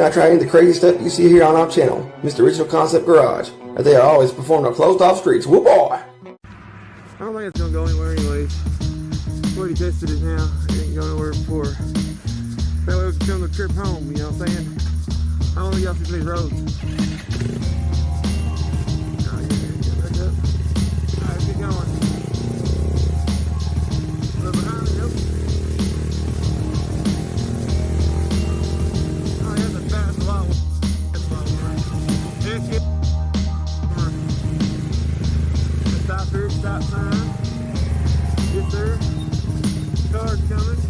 not try any of the crazy stuff you see here on our channel, Mr. Original Concept Garage, as they are always performed on closed off streets. Woo boy! I don't think it's gonna go anywhere anyways. I've already tested it now. It ain't going nowhere before. That way we can film the trip home, you know what I'm saying? I don't think y'all see these roads. Oh yeah, get back up. Alright, keep going. A little behind me, nope. Oh yeah, that's fast a lot. That's a lot more. Heck yeah. Stop here, stop sign. Get there. Cars coming.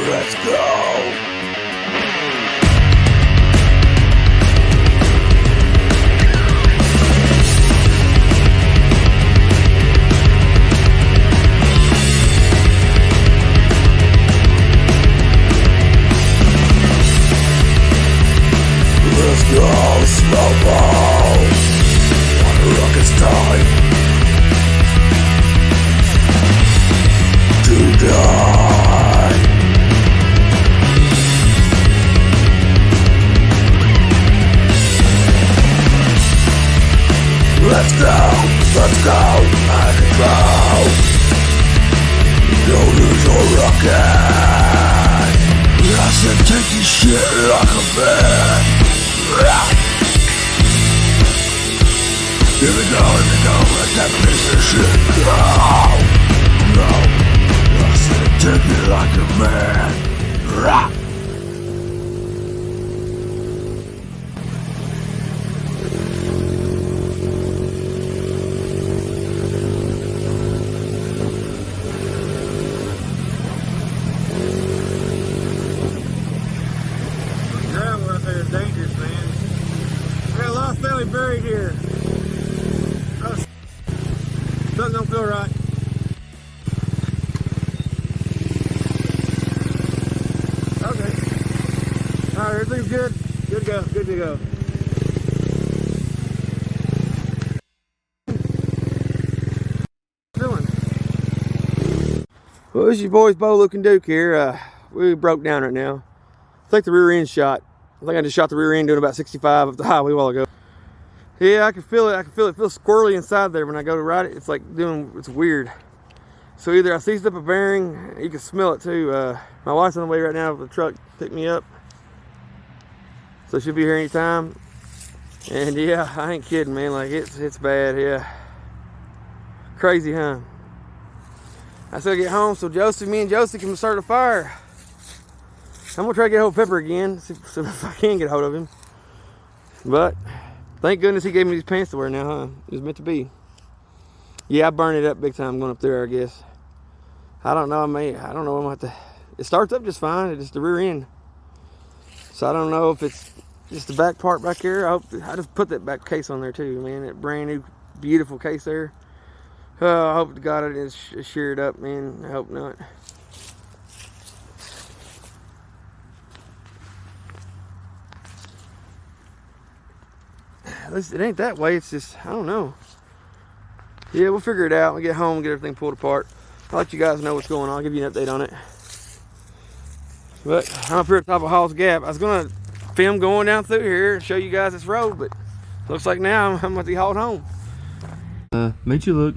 Let's go! Let's go, slow-mo! On the rocket's time to die. Let's go, out of control. Don't lose your rocket. I said take this shit like a man. Here we go, let that piece of shit go. No, I said take it like a man. Gravel out there is dangerous, man. I got a lot of family buried here. Oh, something don't feel right. Okay. Alright, everything's good. Good to go, good to go. Feeling. Well, this is your boys Bo, Lukin, Duke here. We broke down right now. Take the rear end shot. I think I just shot the rear end doing about 65 up the highway a while ago. Yeah, I can feel it. It feels squirrely inside there when I go to ride it. It's like it's weird. So either I seized up a bearing, you can smell it too. My wife's on the way right now with the truck to pick me up. So she'll be here anytime. And yeah, I ain't kidding, man. Like it's bad, yeah. Crazy, huh? I still get home so me and Josie can start a fire. I'm gonna try to get a hold of Pepper again, see if I can get a hold of him. But thank goodness he gave me these pants to wear now, huh? It was meant to be. Yeah, I burned it up big time going up there, I guess. I don't know, I don't know. I'm gonna have to. It starts up just fine. It's just the rear end. So I don't know if it's just the back part back here. I just put that back case on there too, man. That brand new, beautiful case there. I hope to God it is sheared up, man. I hope not. At least it ain't that way. It's just, I don't know. Yeah, we'll figure it out. We'll get home and get everything pulled apart. I'll let you guys know what's going on. I'll give you an update on it. But I'm up here at the top of Hall's Gap. I was going to film going down through here and show you guys this road, but looks like now I'm going to be hauled home. Meet you, Luke.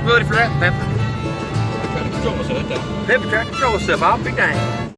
responsibility for that, Pepper. I'm trying to control myself that time. Pepper trying to control herself. I'll be dang.